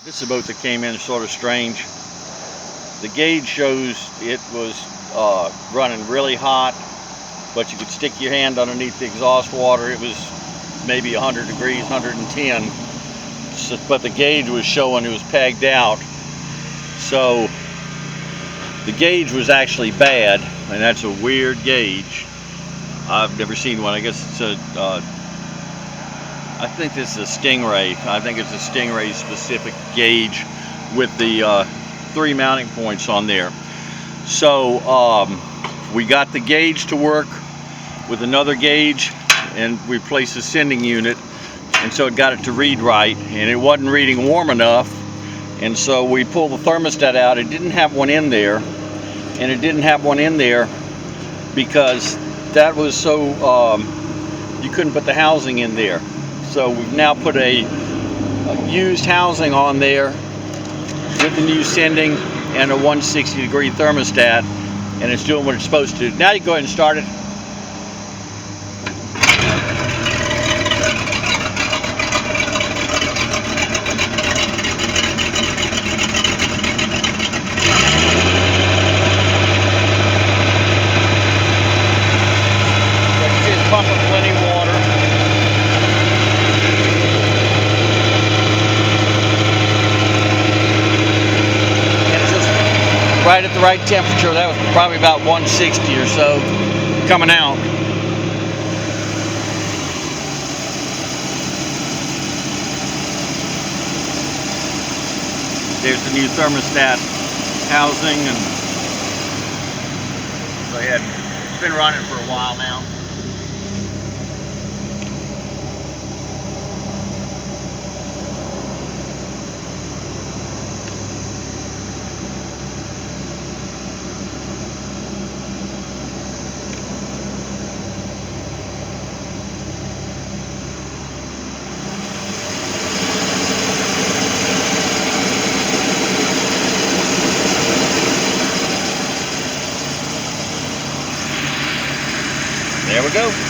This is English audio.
This is a boat that came in sort of strange. The gauge shows it was running really hot, but you could stick your hand underneath the exhaust water. It was maybe 100 degrees, 110. So, but the gauge was showing it was pegged out. So the gauge was actually bad, and that's a weird gauge. I've never seen one. I guess it's a I think this is a Stingray. I think it's a Stingray specific gauge with the 3 mounting points on there. So we got the gauge to work with another gauge, and we replaced the sending unit, and so it got it to read right, and it wasn't reading warm enough, and so we pulled the thermostat out. It didn't have one in there, and it didn't have one in there because that was so you couldn't put the housing in there. So we've now put a used housing on there with the new sending and a 160-degree thermostat, and it's doing what it's supposed to do. Now you go ahead and start it. It's pumping plenty of water. Right at the right temperature. That was probably about 160 or so coming out. There's the new thermostat housing, and go ahead. It's been running for a while now. There we go.